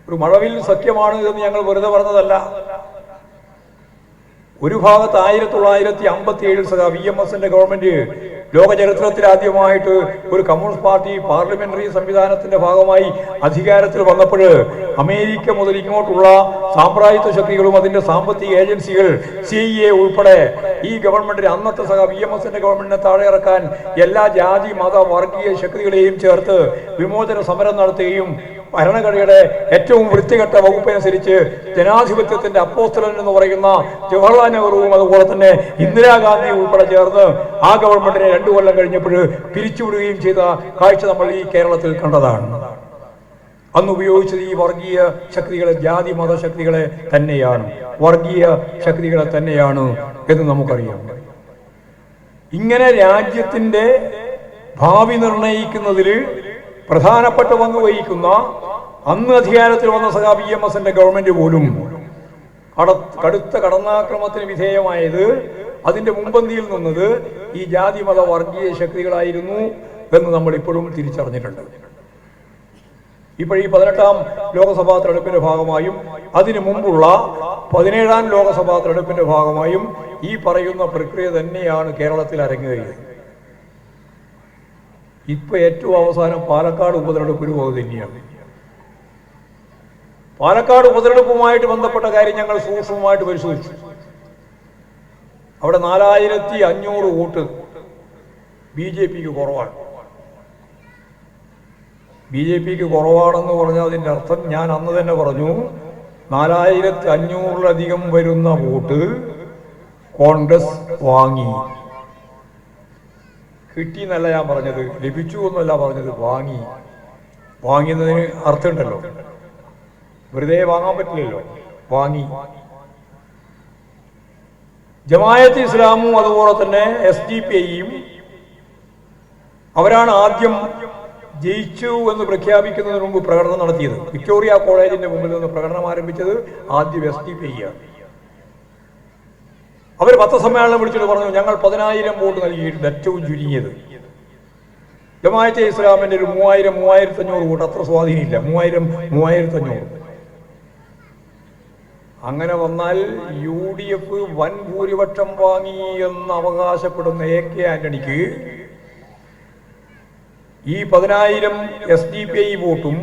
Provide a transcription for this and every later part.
ഒരു മഴവിൽ സത്യമാണ് എന്ന് ഞങ്ങൾ വെറുതെ പറഞ്ഞതല്ല. ഒരു ഭാഗത്ത് 1957 സഖാ VMSന്റെ ഗവൺമെന്റ് ലോക ചരിത്രത്തിൽ ആദ്യമായിട്ട് ഒരു കമ്മ്യൂണിസ്റ്റ് പാർട്ടി പാർലമെന്ററി സംവിധാനത്തിന്റെ ഭാഗമായി അധികാരത്തിൽ വന്നപ്പോൾ അമേരിക്ക മുതൽ ഇങ്ങോട്ടുള്ള സാമ്രാജ്യത്വ ശക്തികളും അതിന്റെ സാമ്പത്തിക ഏജൻസികൾ CIA ഉൾപ്പെടെ ഈ ഗവൺമെന്റിന് അന്നത്തെ സഖാ VMSന്റെ ഗവൺമെന്റിനെ താഴെ ഇറക്കാൻ എല്ലാ ജാതി മത വർഗീയ ശക്തികളെയും ചേർത്ത് വിമോചന സമരം നടത്തുകയും ഭരണഘടനയുടെ ഏറ്റവും വൃത്തികെട്ട വകുപ്പനുസരിച്ച് ജനാധിപത്യത്തിന്റെ അപ്പോസ്തലൻ എന്ന് പറയുന്ന ജവഹർലാൽ നെഹ്റുവും അതുപോലെ തന്നെ ഇന്ദിരാഗാന്ധി ഉൾപ്പെടെ ചേർന്ന് ആ ഗവൺമെന്റിനെ 2 കൊല്ലം കഴിഞ്ഞപ്പോൾ പിരിച്ചുവിടുകയും ചെയ്ത കാഴ്ച നമ്മൾ ഈ കേരളത്തിൽ കണ്ടതാണ്. അന്ന് ഉപയോഗിച്ചത് ഈ വർഗീയ ശക്തികളെ, ജാതി മത ശക്തികളെ തന്നെയാണ്, വർഗീയ ശക്തികളെ തന്നെയാണ് എന്ന് നമുക്കറിയാം. ഇങ്ങനെ രാജ്യത്തിന്റെ ഭാവി നിർണയിക്കുന്നതിൽ പ്രധാനപ്പെട്ട പങ്ക് വഹിക്കുന്ന അന്ന് അധികാരത്തിൽ വന്ന സഖാ VMSന്റെ ഗവൺമെന്റ് പോലും കടുത്ത കടന്നാക്രമണത്തിന് വിധേയമായത്, അതിന്റെ മുൻപന്തിയിൽ നിന്നത് ഈ ജാതി മത വർഗീയ ശക്തികളായിരുന്നു എന്ന് നമ്മൾ ഇപ്പോഴും തിരിച്ചറിഞ്ഞിട്ടുണ്ട്. ഇപ്പോൾ ഈ 18ാം ലോകസഭാ തെരഞ്ഞെടുപ്പിന്റെ ഭാഗമായും അതിനു മുമ്പുള്ള 17ാം ലോകസഭാ തെരഞ്ഞെടുപ്പിന്റെ ഭാഗമായും ഈ പറയുന്ന പ്രക്രിയ തന്നെയാണ് കേരളത്തിൽ അരങ്ങേറിയത്. ഇപ്പൊ ഏറ്റവും അവസാനം പാലക്കാട് ഉപതെരഞ്ഞെടുപ്പിന് പോകുന്നത് തന്നെയാണ്. പാലക്കാട് ഉപതെരഞ്ഞെടുപ്പുമായിട്ട് ബന്ധപ്പെട്ട കാര്യം ഞങ്ങൾ സൂക്ഷ്മമായിട്ട് പരിശോധിച്ചു. അവിടെ 4500 വോട്ട് BJPക്ക് കുറവാണ്. BJPക്ക് കുറവാണെന്ന് പറഞ്ഞാൽ അതിൻ്റെ അർത്ഥം ഞാൻ അന്ന് തന്നെ പറഞ്ഞു, 4500-ലധികം വരുന്ന വോട്ട് കോൺഗ്രസ് വാങ്ങി. കിട്ടിയെന്നല്ല ഞാൻ പറഞ്ഞത്, ലഭിച്ചു എന്നല്ല പറഞ്ഞത്, വാങ്ങി. വാങ്ങിയതിന് അർത്ഥമുണ്ടല്ലോ, വെറുതെ വാങ്ങാൻ പറ്റില്ലല്ലോ, വാങ്ങി. ജമാഅത്ത് ഇസ്ലാമും അതുപോലെ തന്നെ SDPIയും അവരാണ് ആദ്യം ജയിച്ചു എന്ന് പ്രഖ്യാപിക്കുന്നതിന് മുമ്പ് പ്രകടനം നടത്തിയത്. വിക്ടോറിയ കോളേജിന്റെ മുമ്പിൽ നിന്ന് പ്രകടനം ആരംഭിച്ചത് ആദ്യം SDPIയാണ്. അവർ പത്രസമ്മേളനം വിളിച്ചിട്ട് പറഞ്ഞു, ഞങ്ങൾ 10,000 വോട്ട് നൽകിയിട്ടുണ്ട്, ഏറ്റവും ചുരുങ്ങിയത്. ജമാഅത്തെ ഇസ്ലാമിന്റെ ഒരു 3000-3500 വോട്ട്, അത്ര സ്വാധീനമില്ല, 3000-3500. അങ്ങനെ വന്നാൽ UDF വൻ ഭൂരിപക്ഷം വാങ്ങി എന്ന് അവകാശപ്പെടുന്ന AK ആന്റണിക്ക് ഈ 10,000 SDPI വോട്ടും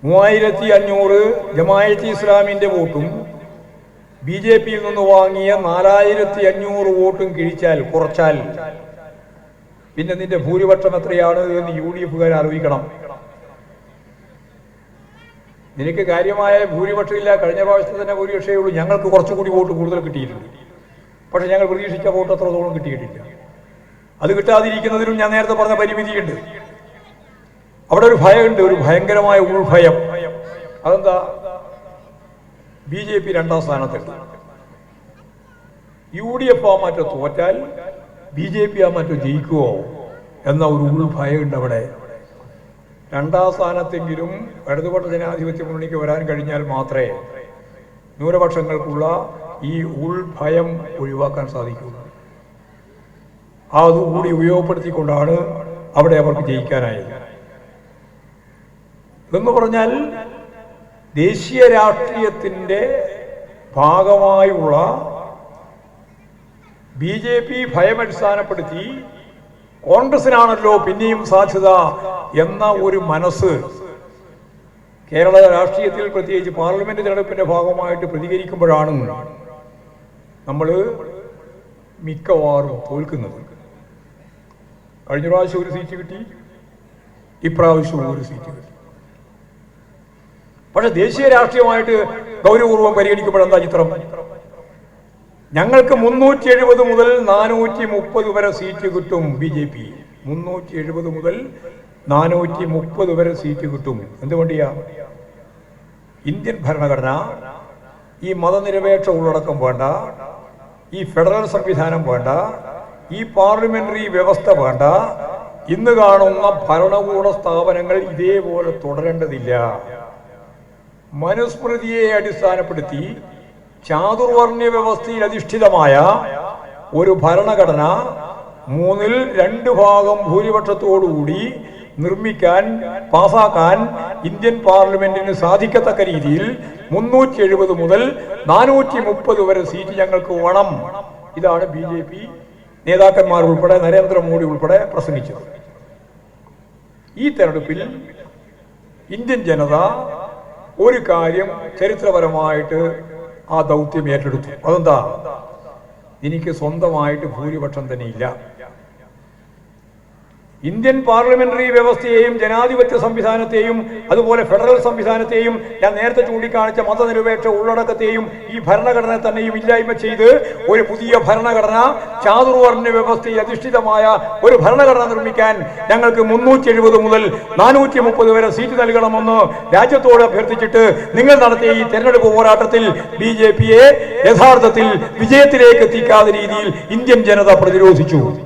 3500 ജമാഅത്തെ ഇസ്ലാമിന്റെ വോട്ടും BJPയിൽ നിന്ന് വാങ്ങിയ 4500 വോട്ടും കിഴിച്ചാൽ, കുറച്ചാൽ പിന്നെ നിന്റെ ഭൂരിപക്ഷം എത്രയാണ് എന്ന് UDFകാർ ആലോചിക്കണം. നിനക്ക് കാര്യമായ ഭൂരിപക്ഷമില്ല, കഴിഞ്ഞ പ്രാവശ്യത്തെ തന്നെ ഭൂരിപക്ഷമേ ഉള്ളൂ. ഞങ്ങൾക്ക് കുറച്ചുകൂടി വോട്ട് കൂടുതൽ കിട്ടിയിട്ടുണ്ട്, പക്ഷെ ഞങ്ങൾ പ്രതീക്ഷിച്ച വോട്ട് അത്രത്തോളം കിട്ടിയിട്ടില്ല. അത് കിട്ടാതിരിക്കുന്നതിനും ഞാൻ നേരത്തെ പറഞ്ഞ പരിമിതിയുണ്ട്. അവിടെ ഒരു ഭയമുണ്ട്, ഒരു ഭയങ്കരമായ ഉൾഭയം. അതെന്താ? BJP 2ാം സ്ഥാനത്തുണ്ട്. UDF ആ മാറ്റം തോറ്റാൽ BJP ആ മാറ്റം ജയിക്കുമോ എന്ന ഒരു ഉൾഭയമുണ്ട് അവിടെ. 2ാം സ്ഥാനത്തെങ്കിലും ഇടതുപക്ഷ ജനാധിപത്യ മുന്നണിക്ക് വരാൻ കഴിഞ്ഞാൽ മാത്രമേ ന്യൂനപക്ഷങ്ങൾക്കുള്ള ഈ ഉൾഭയം ഒഴിവാക്കാൻ സാധിക്കൂ. അതുകൂടി ഉപയോഗപ്പെടുത്തിക്കൊണ്ടാണ് അവിടെ അവർക്ക് ജയിക്കാനായത്. എന്ന് പറഞ്ഞാൽ ദേശീയ രാഷ്ട്രീയത്തിന്റെ ഭാഗമായുള്ള BJP ഭയമടിസ്ഥാനപ്പെടുത്തി കോൺഗ്രസിനാണല്ലോ പിന്നെയും സാധ്യത എന്ന ഒരു മനസ്സ് കേരള രാഷ്ട്രീയത്തിൽ, പ്രത്യേകിച്ച് പാർലമെന്റ് തെരഞ്ഞെടുപ്പിന്റെ ഭാഗമായിട്ട് പ്രതികരിക്കുമ്പോഴാണ് നമ്മൾ മിക്കവാറും തോൽക്കുന്നത്. കഴിഞ്ഞ പ്രാവശ്യം ഒരു സീറ്റ് കിട്ടി, ഇപ്രാവശ്യം ഒരു സീറ്റ് കിട്ടി. പക്ഷെ ദേശീയ രാഷ്ട്രീയമായിട്ട് ഗൗരവപൂർവ്വം പരിഗണിക്കുമ്പോഴെന്താ ചിത്രം? ഞങ്ങൾക്ക് 370 മുതൽ 430 വരെ സീറ്റ് കിട്ടും. BJP 370 മുതൽ 430 വരെ സീറ്റ് കിട്ടും. എന്തുകൊണ്ടിയാ? ഇന്ത്യൻ ഭരണഘടന ഈ മതനിരപേക്ഷ ഉള്ളടക്കം വേണ്ട, ഈ ഫെഡറൽ സംവിധാനം വേണ്ട, ഈ പാർലമെന്ററി വ്യവസ്ഥ വേണ്ട, ഇന്ന് കാണുന്ന ഭരണകൂട സ്ഥാപനങ്ങൾ ഇതേപോലെ തുടരേണ്ടതില്ല. മനുസ്മൃതിയെ അടിസ്ഥാനപ്പെടുത്തി ചാതുർവർണ്ണ വ്യവസ്ഥയിൽ അധിഷ്ഠിതമായ ഒരു ഭരണഘടന 3/2 ഭാഗം ഭൂരിപക്ഷത്തോടുകൂടി നിർമ്മിക്കാൻ പാസാക്കാൻ ഇന്ത്യൻ പാർലമെന്റിന് സാധിക്കത്തക്ക രീതിയിൽ 370 മുതൽ 430 വരെ സീറ്റ് ഞങ്ങൾക്ക് വേണം. ഇതാണ് BJP നേതാക്കന്മാർ ഉൾപ്പെടെ നരേന്ദ്രമോദി ഉൾപ്പെടെ പ്രസംഗിച്ചത്. ഈ തെരഞ്ഞെടുപ്പിൽ ഇന്ത്യൻ ജനത ഒരു കാര്യം ചരിത്രപരമായിട്ട് ആ ദൗത്യം ഏറ്റെടുത്തു. അതെന്താ? എനിക്ക് സ്വന്തമായിട്ട് ഭൂരിപക്ഷം തന്നെ ഇല്ല. ഇന്ത്യൻ പാർലമെന്ററി വ്യവസ്ഥയെയും ജനാധിപത്യ സംവിധാനത്തെയും അതുപോലെ ഫെഡറൽ സംവിധാനത്തെയും ഞാൻ നേരത്തെ ചൂണ്ടിക്കാണിച്ച മതനിരപേക്ഷ ഉള്ളടക്കത്തെയും ഈ ഭരണഘടന തന്നെയും ഇല്ലായ്മ ചെയ്ത് ഒരു പുതിയ ഭരണഘടന, ചാതുർവർണ്ണ വ്യവസ്ഥയിൽ അധിഷ്ഠിതമായ ഒരു ഭരണഘടന നിർമ്മിക്കാൻ ഞങ്ങൾക്ക് 370 മുതൽ 430 വരെ സീറ്റ് നൽകണമെന്ന് രാജ്യത്തോട് അഭ്യർത്ഥിച്ചിട്ട് നിങ്ങൾ നടത്തിയ ഈ തെരഞ്ഞെടുപ്പ് പോരാട്ടത്തിൽ BJPയെ യഥാർത്ഥത്തിൽ വിജയത്തിലേക്ക് എത്തിക്കാത്ത രീതിയിൽ ഇന്ത്യൻ ജനത പ്രതിരോധിച്ചു.